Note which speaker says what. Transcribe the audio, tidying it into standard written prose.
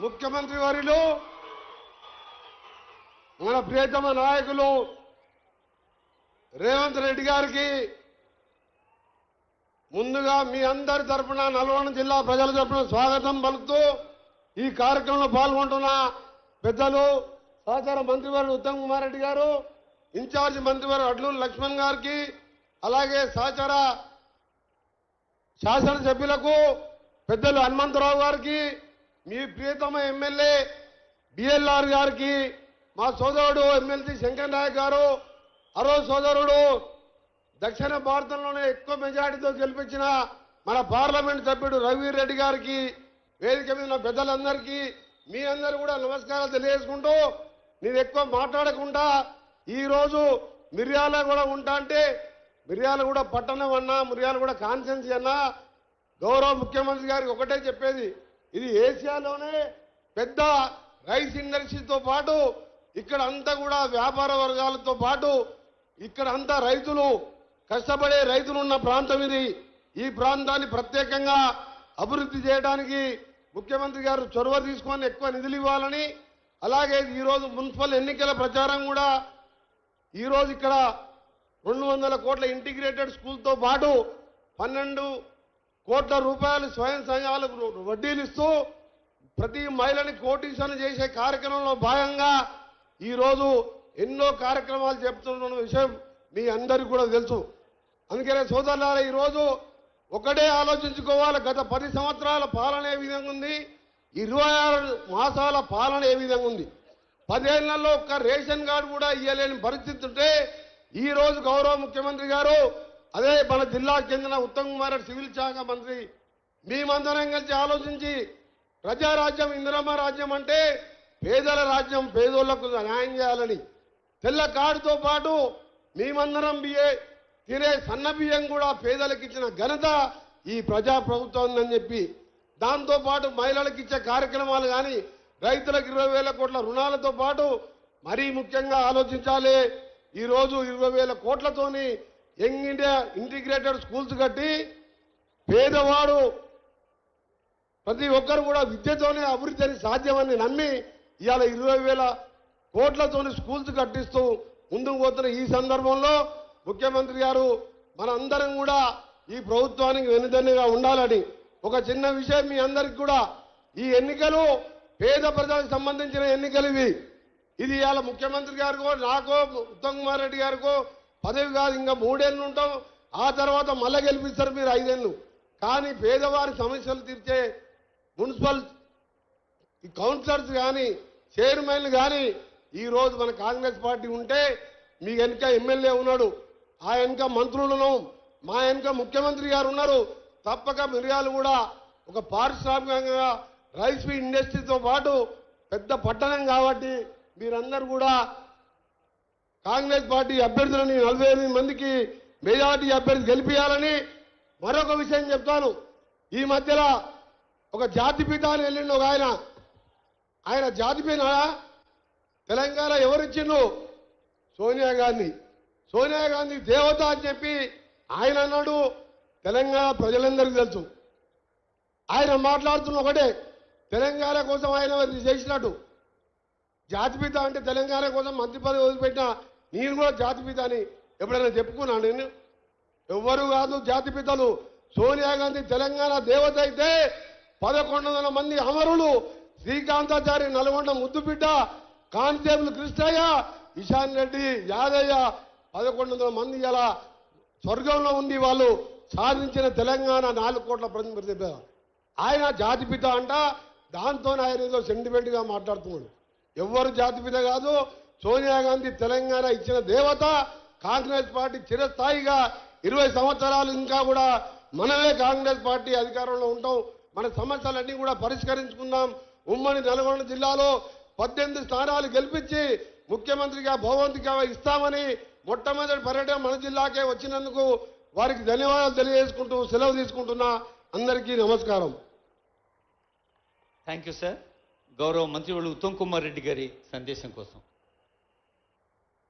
Speaker 1: ముఖ్యమంత్రి వర్యులు మన ప్రియతమ నాయకులు రేవంత్ రెడ్డి గారికి ముందుగా మీ అందరి తరఫున నల్గొండ జిల్లా ప్రజల తరఫున స్వాగతం పలుకుతూ ఈ కార్యక్రమంలో పాల్గొంటున్న పెద్దలు సహచార మంత్రివర్యులు ఉత్తమ్ కుమార్ రెడ్డి గారు, ఇన్ఛార్జ్ మంత్రివర్యులు అడ్లూరి లక్ష్మణ్ గారికి, అలాగే సహచార శాసనసభ్యులకు పెద్దలు హనుమంతరావు గారికి, మీ ప్రియతమ ఎమ్మెల్యే బిఎల్ఆర్ గారికి, మా సోదరుడు ఎమ్మెల్సీ శంకర్ నాయక్ గారు, అరో సోదరుడు దక్షిణ భారతంలోనే ఎక్కువ మెజార్టీతో గెలిపించిన మన పార్లమెంట్ సభ్యుడు రఘువీర్ రెడ్డి గారికి, వేదిక మీద ఉన్న పెద్దలందరికీ మీ అందరూ కూడా నమస్కారాలు తెలియజేసుకుంటూ, నేను ఎక్కువ మాట్లాడకుండా ఈరోజు మిర్యాల కూడా ఉంటా అంటే మిర్యాల కూడా పట్టణం అన్నా, మిర్యాల కూడా కాన్స్టిట్యున్సీ అన్నా, గౌరవ ముఖ్యమంత్రి గారికి ఒకటే చెప్పేది, ఇది ఏషియాలోనే పెద్ద రైస్ ఇండస్ట్రీతో పాటు ఇక్కడ అంతా కూడా వ్యాపార వర్గాలతో పాటు ఇక్కడ అంతా రైతులు కష్టపడే రైతులు ఉన్న ప్రాంతం ఇది. ఈ ప్రాంతాన్ని ప్రత్యేకంగా అభివృద్ధి చేయడానికి ముఖ్యమంత్రి గారు చొరవ తీసుకొని ఎక్కువ నిధులు ఇవ్వాలని, అలాగే ఈరోజు మున్సిపల్ ఎన్నికల ప్రచారం కూడా ఈరోజు ఇక్కడ 200 కోట్ల ఇంటిగ్రేటెడ్ స్కూల్తో పాటు 12 కోట్ల రూపాయలు స్వయం సంఘాలకు వడ్డీలు ఇస్తూ ప్రతి మహిళని కోటీశ్వరం చేసే కార్యక్రమంలో భాగంగా ఈరోజు ఎన్నో కార్యక్రమాలు చెప్తున్న విషయం మీ అందరికీ కూడా తెలుసు. అందుకనే సోదరులారా, ఈరోజు ఒకటే ఆలోచించుకోవాలి, గత 10 సంవత్సరాల పాలన ఏ విధంగా ఉంది, 26 మాసాల పాలన ఏ విధంగా ఉంది. 10 ఏళ్లలో ఒక్క రేషన్ కార్డు కూడా ఇవ్వలేని పరిస్థితి ఉంటే ఈరోజు గౌరవ ముఖ్యమంత్రి గారు, అదే మన జిల్లాకు చెందిన ఉత్తమ్ కుమార్ రెడ్డి సివిల్ శాఖ మంత్రి, మేమందరం కలిసి ఆలోచించి ప్రజారాజ్యం ఇందిరమ్మ రాజ్యం అంటే పేదల రాజ్యం, పేదోళ్లకు న్యాయం చేయాలని తెల్ల కార్డుతో పాటు మేమందరం తినే సన్న బియ్యం కూడా పేదలకు ఇచ్చిన ఘనత ఈ ప్రజా ప్రభుత్వం ఉందని చెప్పి, దాంతోపాటు మహిళలకు ఇచ్చే కార్యక్రమాలు కానీ రైతులకు 20,000 కోట్ల రుణాలతో పాటు మరీ ముఖ్యంగా ఆలోచించాలి. ఈరోజు 20,000 కోట్లతోని యంగ్ ఇండియా ఇంటిగ్రేటెడ్ స్కూల్స్ కట్టి పేదవాడు ప్రతి ఒక్కరు కూడా విద్యతోనే అభివృద్ధి సాధ్యమని నమ్మి ఇవాళ 20,000 కోట్లతోని స్కూల్స్ కట్టిస్తూ ముందుకు పోతున్న ఈ సందర్భంలో ముఖ్యమంత్రి గారు మనందరం కూడా ఈ ప్రభుత్వానికి వెనుదన్నుగా ఉండాలని ఒక చిన్న విషయం మీ అందరికీ కూడా, ఈ ఎన్నికలు పేద ప్రజలకు సంబంధించిన ఎన్నికలు ఇది ఇవాళ ముఖ్యమంత్రి గారికో నాకో ఉత్తమ్ కుమార్ రెడ్డి గారికో పదవి కాదు, ఇంకా 3 ఏళ్ళు ఉంటాం, ఆ తర్వాత మళ్ళీ గెలిపిస్తారు మీరు 5 ఏళ్ళు. కానీ పేదవారి సమస్యలు తీర్చే మున్సిపల్ కౌన్సిలర్స్ కానీ చైర్మన్లు కానీ ఈరోజు మన కాంగ్రెస్ పార్టీ ఉంటే మీ వెనుక ఎమ్మెల్యే ఉన్నాడు, ఆ వెనుక మంత్రులను, మా వెనుక ముఖ్యమంత్రి గారు ఉన్నారు. తప్పక మిర్యాలు కూడా ఒక పారిశ్రామికంగా రైస్ ఇండస్ట్రీతో పాటు పెద్ద పట్టణం కాబట్టి మీరందరూ కూడా కాంగ్రెస్ పార్టీ అభ్యర్థులని 48 మందికి మెజార్టీ అభ్యర్థి గెలిపించాలని. మరొక విషయం చెప్తాను, ఈ మధ్యలో ఒక జాతిపిత అని వెళ్ళిండు ఒక ఆయన జాతిపిత తెలంగాణ ఎవరిచ్చిండు? సోనియా గాంధీ దేవత అని చెప్పి ఆయన అన్నాడు. తెలంగాణ ప్రజలందరికీ తెలుసు. ఆయన మాట్లాడుతున్న ఒకటే, తెలంగాణ కోసం ఆయన చేసినట్టు. జాతిపిత అంటే తెలంగాణ కోసం మంత్రి పదవి వదిలిపెట్టిన నేను కూడా జాతిపిత అని ఎప్పుడైనా చెప్పుకున్నాను నేను? ఎవ్వరు కాదు జాతిపితలు. సోనియా గాంధీ తెలంగాణ దేవత అయితే 1100 మంది అమరులు, శ్రీకాంతాచారి నల్గొండ ముద్దుబిడ్డ, కానిస్టేబుల్ కృష్ణయ్య, ఇషాన్ రెడ్డి, యాదయ్య 1100 మంది ఇలా స్వర్గంలో ఉండి వాళ్ళు సాధించిన తెలంగాణ 4 కోట్ల ప్రతిభ. ఆయన జాతిపిత అంట, దాంతో ఆయన ఏదో సెంటిమెంట్గా మాట్లాడుతున్నాడు. ఎవ్వరు జాతిపిత కాదు. సోనియా గాంధీ తెలంగాణ ఇచ్చిన దేవత. కాంగ్రెస్ పార్టీ చిరస్థాయిగా 20 సంవత్సరాలు ఇంకా కూడా మనమే కాంగ్రెస్ పార్టీ అధికారంలో ఉంటాం. మన సమస్యలన్నీ కూడా పరిష్కరించుకుందాం. ఉమ్మడి నల్గొండ జిల్లాలో 18 స్థానాలు గెలిపించి ముఖ్యమంత్రిగా భగవంతుగా ఇస్తామని మొట్టమొదటి పర్యటన మన జిల్లాకే వచ్చినందుకు వారికి ధన్యవాదాలు తెలియజేసుకుంటూ సెలవు తీసుకుంటున్నా. అందరికీ నమస్కారం.
Speaker 2: Thank you sir. గౌరవ మంత్రివర్యులు ఉత్తమ్ కుమార్ రెడ్డి గారి సందేశం కోసం.